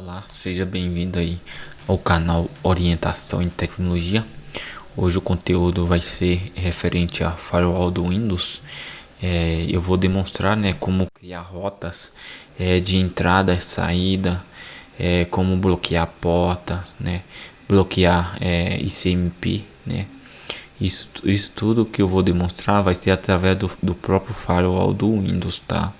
Olá, seja bem-vindo aí ao canal Orientação em Tecnologia. Hoje o conteúdo vai ser referente a firewall do Windows. Eu vou demonstrar, como criar rotas de entrada e saída, como bloquear a porta, bloquear ICMP, Isso tudo que eu vou demonstrar vai ser através do próprio firewall do Windows, tá?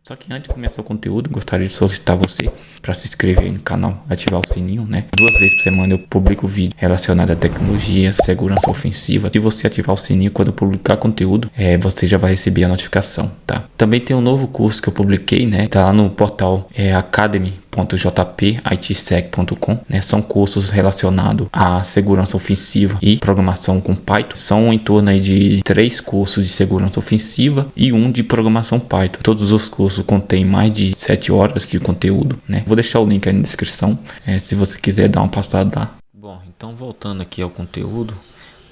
Só que antes de começar o conteúdo, gostaria de solicitar você para se inscrever no canal, ativar o sininho, 2 vezes por semana eu publico vídeo relacionado à tecnologia, segurança ofensiva. Se você ativar o sininho quando eu publicar conteúdo, você já vai receber a notificação, tá? Também tem um novo curso que eu publiquei, tá lá no portal academy.jpitsec.com, São cursos relacionados à segurança ofensiva e programação com Python. São em torno aí de 3 cursos de segurança ofensiva e um de programação Python. Todos os cursos contêm mais de 7 horas de conteúdo, Vou deixar o link aí na descrição, se você quiser dar uma passada lá. Bom, então voltando aqui ao conteúdo,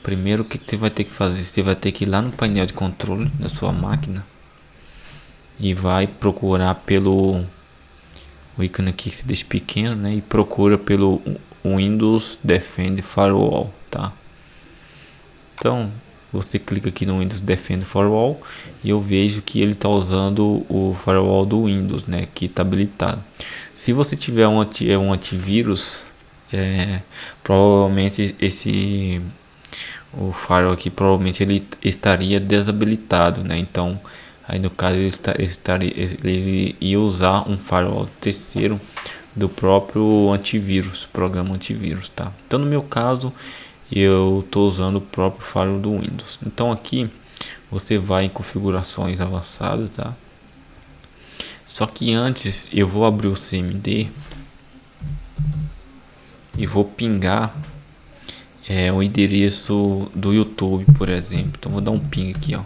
primeiro o que você vai ter que fazer? Você vai ter que ir lá no painel de controle da sua máquina e vai procurar pelo o ícone aqui que se deixa pequeno, e procura pelo Windows Defend Firewall, tá? Então você clica aqui no Windows Defend Firewall e eu vejo que ele está usando o firewall do Windows, que está habilitado. Se você tiver um antivírus, provavelmente o firewall aqui provavelmente ele estaria desabilitado, Então aí no caso ele ia usar um firewall terceiro do próprio antivírus, programa antivírus, tá? Então no meu caso eu estou usando o próprio firewall do Windows. Então aqui você vai em configurações avançadas, tá? Só que antes eu vou abrir o CMD e vou pingar o endereço do YouTube, por exemplo. Então vou dar um ping aqui,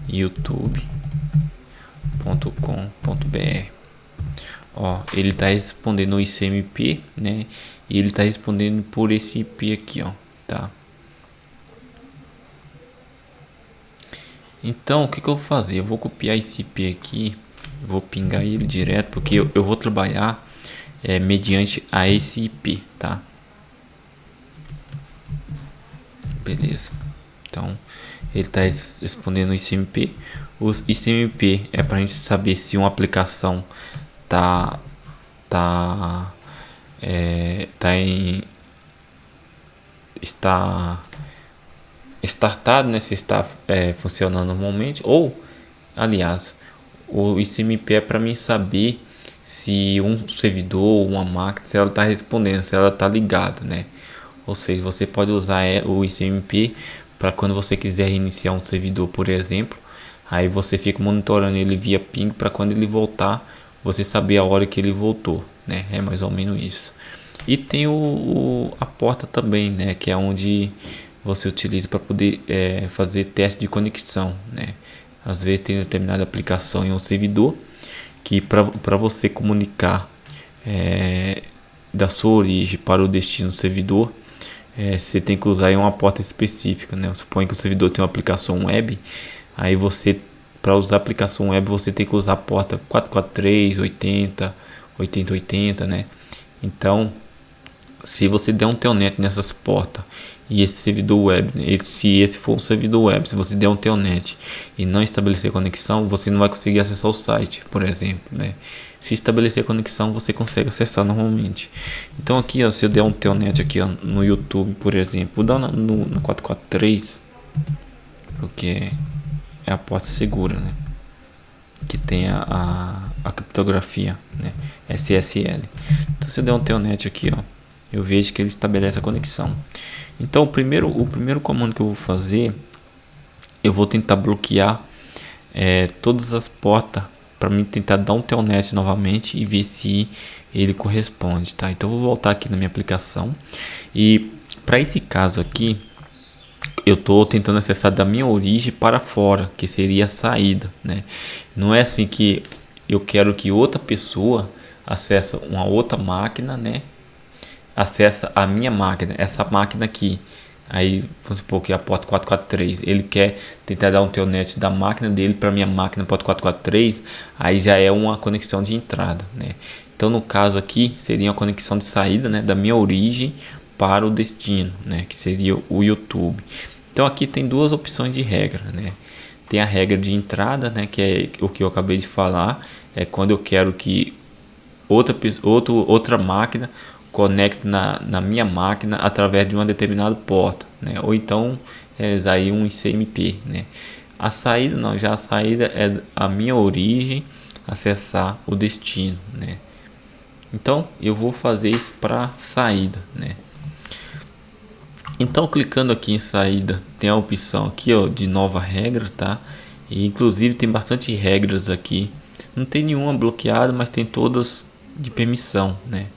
youtube.com.br. Ele está respondendo o ICMP, e ele está respondendo por esse IP aqui, tá? Então o que eu vou fazer? Eu vou copiar esse IP aqui, vou pingar ele direto, porque eu vou trabalhar mediante a esse IP, tá? Beleza. Então ele está respondendo o ICMP. O ICMP é para a gente saber se uma aplicação está startado, se está funcionando normalmente, ou aliás, o ICMP é para mim saber se um servidor, uma máquina, se ela está respondendo, se ela está ligada, Ou seja, você pode usar o ICMP para quando você quiser reiniciar um servidor, por exemplo, aí você fica monitorando ele via ping para quando ele voltar, você saber a hora que ele voltou, É mais ou menos isso. E tem a porta também, que é onde você utiliza para poder fazer teste de conexão, Às vezes tem determinada aplicação em um servidor que para você comunicar da sua origem para o destino do servidor, você tem que usar uma porta específica, Suponha que o servidor tem uma aplicação web, aí você, para usar a aplicação web, você tem que usar a porta 443, 80, 8080, Então, se você der um telnet nessas portas e esse servidor web, se esse for um servidor web, se você der um telnet e não estabelecer conexão, você não vai conseguir acessar o site, por exemplo, Se estabelecer conexão, você consegue acessar normalmente. Então aqui, se eu der um telnet aqui, no YouTube, por exemplo, vou dar no 443, porque é a porta segura, que tem a criptografia, SSL. Então se eu der um telnet aqui, eu vejo que ele estabelece a conexão. Então o primeiro comando que eu vou fazer, eu vou tentar bloquear todas as portas para mim tentar dar um telnet novamente e ver se ele corresponde, tá? Então eu vou voltar aqui na minha aplicação e para esse caso aqui eu estou tentando acessar da minha origem para fora, que seria a saída, Não é assim que eu quero que outra pessoa acesse uma outra máquina, acessa a minha máquina, essa máquina aqui. Aí vamos supor que é a porta 443, ele quer tentar dar um telnet da máquina dele para minha máquina porta 443, aí já é uma conexão de entrada, Então no caso aqui seria a conexão de saída, né, da minha origem para o destino, né, que seria o YouTube. Então aqui tem duas opções de regra, né? Tem a regra de entrada, né, que é o que eu acabei de falar, é quando eu quero que outra máquina conecte na minha máquina através de uma determinada porta, né? Ou então realizar aí um ICMP, né? A saída não, já a saída é a minha origem acessar o destino, né? Então eu vou fazer isso para saída, né? Então clicando aqui em saída tem a opção aqui, ó, de nova regra, tá? E inclusive tem bastante regras aqui. Não tem nenhuma bloqueada, mas tem todas de permissão, né?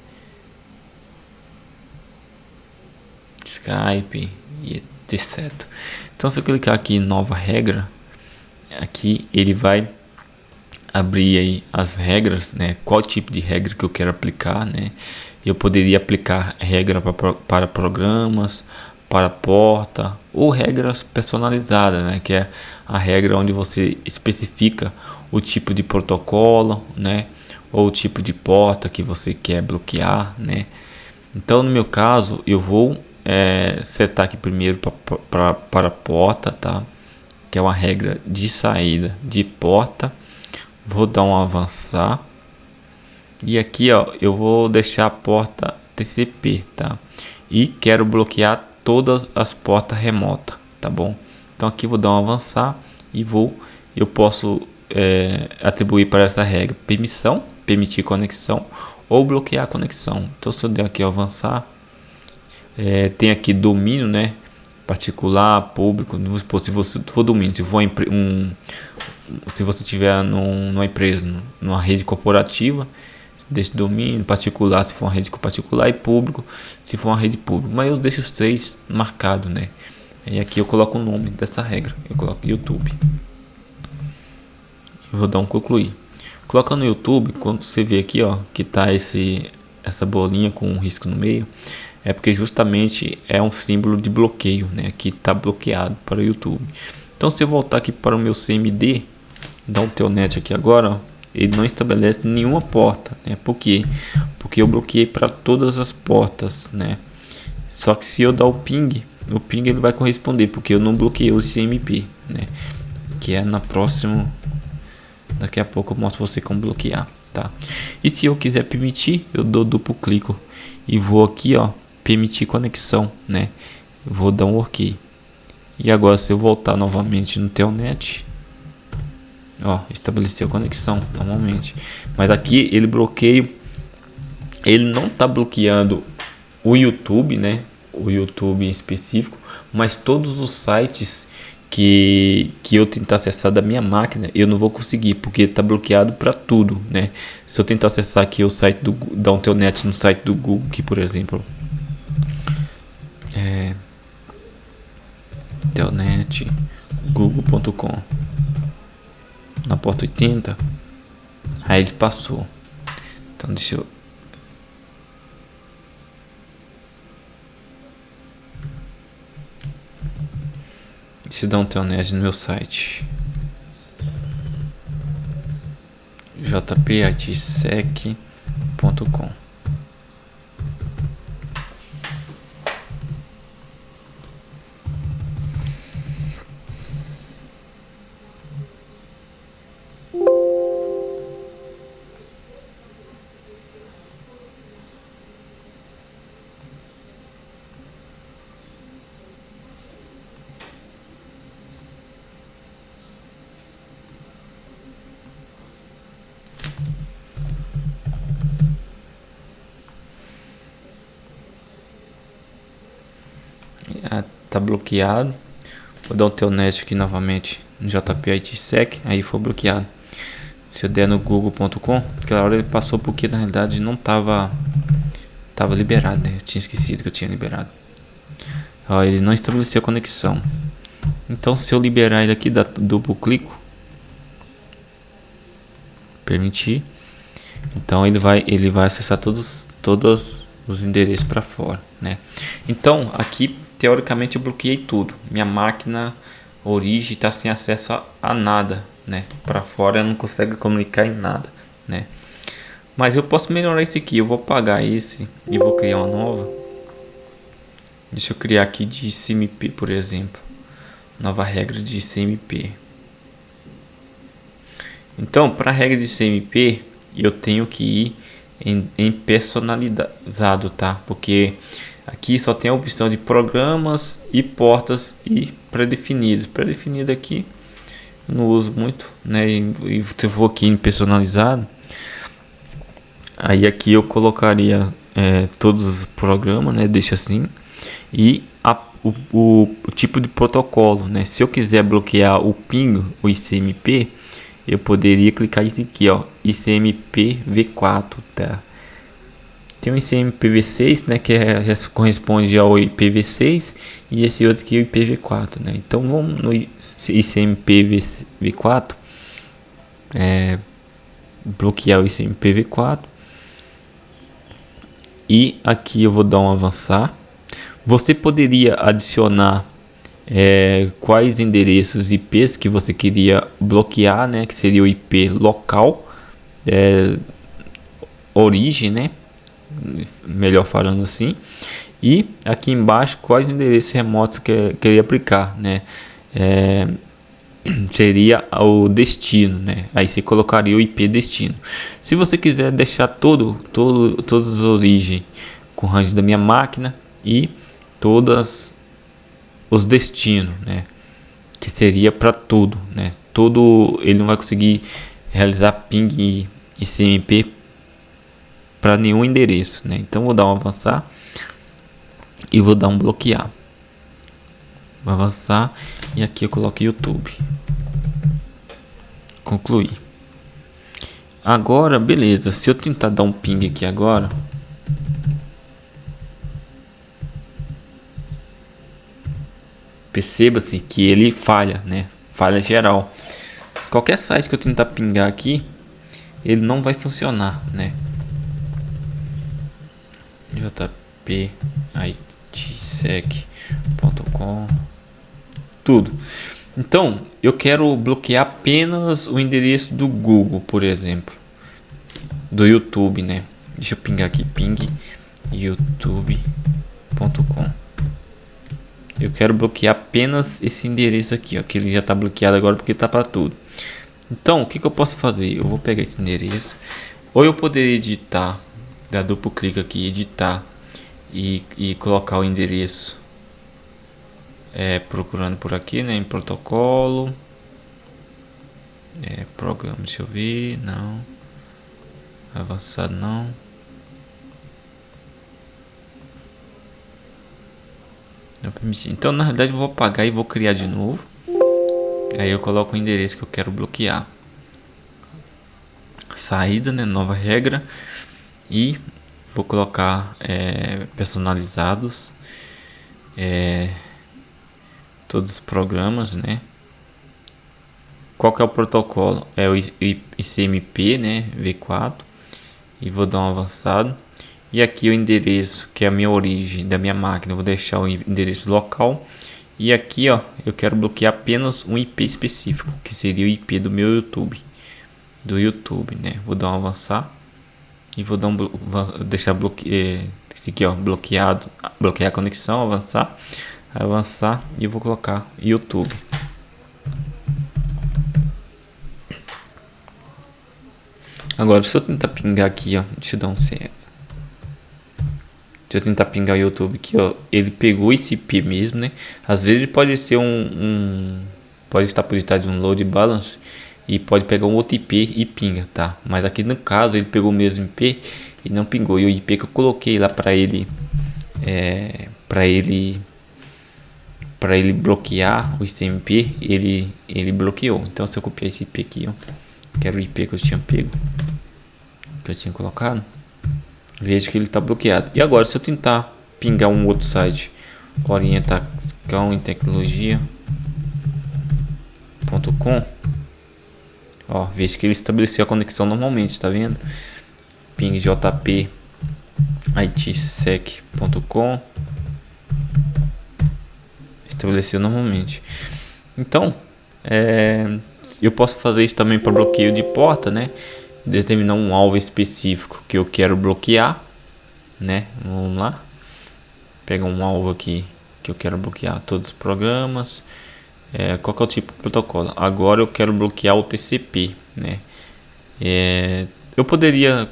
Skype e etc. Então se eu clicar aqui em nova regra, aqui ele vai abrir aí as regras, né? Qual tipo de regra que eu quero aplicar, né? Eu poderia aplicar regra para programas, para porta ou regras personalizadas, né? Que é a regra onde você especifica o tipo de protocolo, né? Ou o tipo de porta que você quer bloquear, né? Então no meu caso eu vou setar aqui primeiro para porta, tá? Que é uma regra de saída de porta. Vou dar um avançar e aqui, ó, eu vou deixar a porta TCP, tá? E quero bloquear todas as portas remotas, tá bom? Então aqui vou dar um avançar e eu posso atribuir para essa regra permissão, permitir conexão ou bloquear a conexão. Então se eu der aqui avançar, tem aqui domínio, né? Particular, público. Se você for domínio, se você tiver numa empresa, numa rede corporativa, deixe domínio particular, se for uma rede particular, e público, se for uma rede pública. Mas eu deixo os três marcados, né? E aqui eu coloco o nome dessa regra, eu coloco YouTube. Eu vou dar um concluir. Coloca no YouTube, quando você vê aqui, ó, que tá essa bolinha com um risco no meio, é porque justamente é um símbolo de bloqueio, né? Que está bloqueado para o YouTube. Então se eu voltar aqui para o meu CMD, dar um telnet aqui agora, ó, ele não estabelece nenhuma porta, né? Por quê? Porque eu bloqueei para todas as portas, né? Só que se eu dar o ping ele vai corresponder, porque eu não bloqueei o CMP, né? Que é na próxima. Daqui a pouco eu mostro pra você como bloquear, tá? E se eu quiser permitir, eu dou duplo clique e vou aqui, ó, permitir conexão, né? Vou dar um OK. E agora se eu voltar novamente no telnet, ó, estabeleceu conexão normalmente. Mas aqui ele bloqueia, ele não tá bloqueando o YouTube, né? O YouTube em específico, mas todos os sites que eu tentar acessar da minha máquina, eu não vou conseguir, porque está bloqueado para tudo, né? Se eu tentar acessar aqui o site dar um telnet no site do Google, aqui por exemplo, telnet google.com na porta 80, aí ele passou. Então deixa eu dar um telnet no meu site jpitsec.com. Tá bloqueado. Vou dar um telnet aqui novamente no jpitsec, aí foi bloqueado. Se eu der no google.com, aquela hora ele passou porque na realidade não tava liberado, né? Eu tinha esquecido que eu tinha liberado. Ó, ele não estabeleceu a conexão. Então se eu liberar ele aqui, dá duplo clique, permitir, então ele vai acessar todos os endereços para fora, né? Então aqui teoricamente eu bloqueei tudo. Minha máquina origem está sem acesso a nada, né? Para fora eu não consigo comunicar em nada, né? Mas eu posso melhorar esse aqui. Eu vou apagar esse e vou criar uma nova. Deixa eu criar aqui de ICMP, por exemplo. Nova regra de ICMP. Então, para a regra de ICMP, eu tenho que ir em personalizado, tá? Porque aqui só tem a opção de programas e portas e pré-definidos. Pré-definido aqui eu não uso muito, né? E se eu for aqui em personalizado, aí aqui eu colocaria todos os programas, né? Deixa assim. E o tipo de protocolo, né? Se eu quiser bloquear o ping, o ICMP, eu poderia clicar isso aqui, ó, ICMP V4, tá? Tem o ICMP V6, né, que já corresponde ao IPv6, e esse outro aqui é o IPv4, né? Então vamos no ICMP V4, bloquear o ICMP V4, e aqui eu vou dar um avançar. Você poderia adicionar quais endereços IPs que você queria bloquear, né? Que seria o IP local, origem, né? Melhor falando assim. E aqui embaixo quais endereços remotos que queria aplicar, né? Seria o destino, né? Aí você colocaria o IP destino. Se você quiser deixar todas as origens com o range da minha máquina e todas os destinos, né? Que seria para tudo, né? Todo ele não vai conseguir realizar ping e ICMP para nenhum endereço, né? Então vou dar um avançar e vou dar um bloquear. Vou avançar e aqui eu coloco YouTube. Concluir. Agora, beleza. Se eu tentar dar um ping aqui agora, perceba-se que ele falha, né? Falha geral. Qualquer site que eu tentar pingar aqui, ele não vai funcionar, né? jpitsec.com, tudo. Então, eu quero bloquear apenas o endereço do Google, por exemplo, do YouTube, né? Deixa eu pingar aqui, ping youtube.com. Eu quero bloquear apenas esse endereço aqui, ó, que ele já está bloqueado agora porque tá para tudo. Então, o que eu posso fazer? Eu vou pegar esse endereço, ou eu poderia editar, dar duplo clique aqui, editar e colocar o endereço procurando por aqui, né, em protocolo, programa, deixa eu ver, não, avançado não, não permitir. Então na realidade eu vou apagar e vou criar de novo. Aí eu coloco o endereço que eu quero bloquear, saída, né, nova regra, e vou colocar personalizados, todos os programas, né? Qual que é o protocolo? É o ICMP, né? V4. E vou dar um avançado. E aqui o endereço, que é a minha origem da minha máquina, eu vou deixar o endereço local. E aqui, ó, eu quero bloquear apenas um IP específico, que seria o IP do meu YouTube. Do YouTube, né? Vou dar um avançar. E vou dar deixar esse aqui, ó, bloqueado. Bloquear a conexão, avançar. Avançar e eu vou colocar YouTube. Agora se eu tentar pingar aqui, ó, deixa eu dar um certo. Se eu tentar pingar o YouTube aqui, ó, ele pegou esse IP mesmo, né? Às vezes ele pode ser pode estar por estar de um load balance e pode pegar um outro IP e pinga, tá? Mas aqui no caso ele pegou o mesmo IP e não pingou. E o IP que eu coloquei lá para ele para ele bloquear o ICMP, ele bloqueou. Então se eu copiar esse IP aqui, ó, que era o IP que eu tinha pego, que eu tinha colocado, veja que ele está bloqueado. E agora se eu tentar pingar um outro site, orientação em tecnologia.com, ó, veja que ele estabeleceu a conexão normalmente, tá vendo? Ping jp itsec.com, estabeleceu normalmente. Então eu posso fazer isso também para bloqueio de porta, né? determinar um alvo específico que eu quero bloquear, né? Vamos lá, pegar um alvo aqui que eu quero bloquear todos os programas. Qual que é o tipo de protocolo? Agora eu quero bloquear o TCP, né? Eu poderia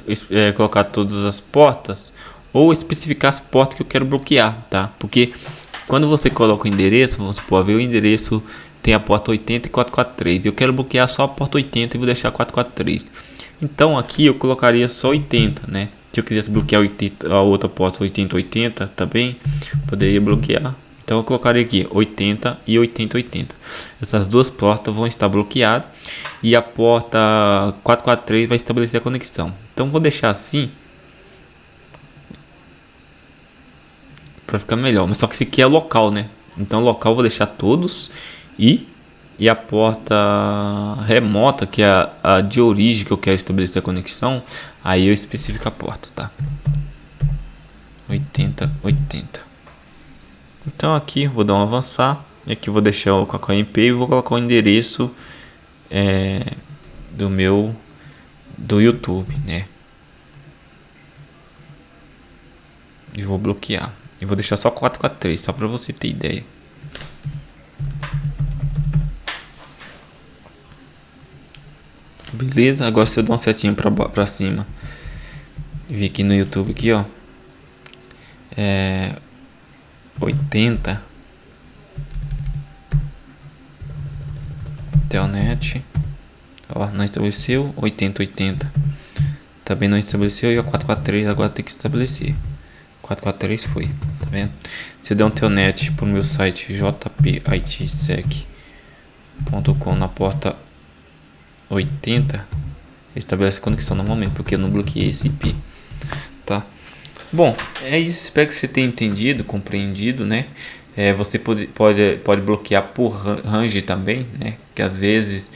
colocar todas as portas ou especificar as portas que eu quero bloquear, tá? Porque quando você coloca o endereço, vamos supor, ver o endereço tem a porta 80 e 443. Eu quero bloquear só a porta 80 e vou deixar 443. Então aqui eu colocaria só 80, né? Se eu quisesse bloquear 80, a outra porta 8080 também, poderia bloquear. Então eu colocaria aqui 80 e 8080. Essas duas portas vão estar bloqueadas e a porta 443 vai estabelecer a conexão. Então vou deixar assim para ficar melhor. Mas só que esse aqui é local, né? Então local eu vou deixar todos e a porta remota, que é a de origem que eu quero estabelecer a conexão, aí eu especifico a porta, tá? 8080. Então aqui vou dar um avançar. E aqui vou deixar o KKMP e vou colocar o endereço do YouTube, né? E vou bloquear. E vou deixar só 443, só para você ter ideia. Beleza, agora se eu dar um setinho pra cima e vir aqui no YouTube aqui, ó, 80 Telnet, ó, não estabeleceu. 8080 também não estabeleceu, e o 443 agora tem que estabelecer. 443 foi, tá vendo? Se eu der um Telnet pro meu site jpitsec.com na porta 80, estabelece conexão normalmente, porque eu não bloqueei esse IP, tá? Bom, é isso. Espero que você tenha entendido, compreendido, né? Você pode bloquear por range também, né? Que às vezes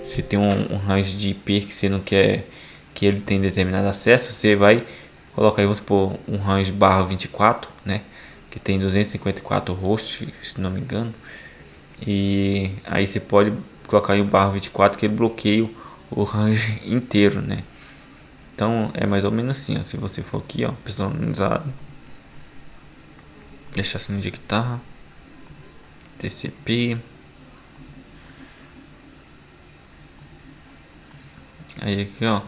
você tem um range de IP que você não quer que ele tenha determinado acesso, você vai colocar aí, vamos supor, um range /24, né? Que tem 254 hosts, se não me engano. E aí você pode colocar aí o /24 que ele bloqueia o range inteiro, né? Então é mais ou menos assim, ó. Se você for aqui, ó, personalizado, deixar assim de guitarra, TCP, aí aqui, ó, eu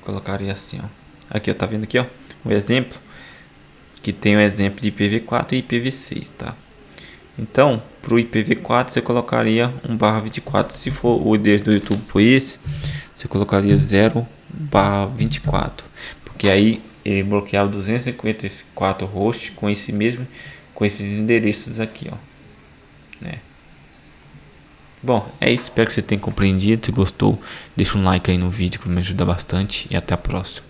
colocaria assim, ó. Aqui, ó, tá vendo aqui, ó, o exemplo que tem o exemplo de IPv4 e IPv6, tá? Então, para o IPv4 você colocaria um /24. Se for o endereço do YouTube por esse, você colocaria 0/24, porque aí ele bloqueava 254 hosts com esses endereços aqui, ó, né? Bom, é isso. Espero que você tenha compreendido. Se gostou, deixa um like aí no vídeo que me ajuda bastante, e até a próxima.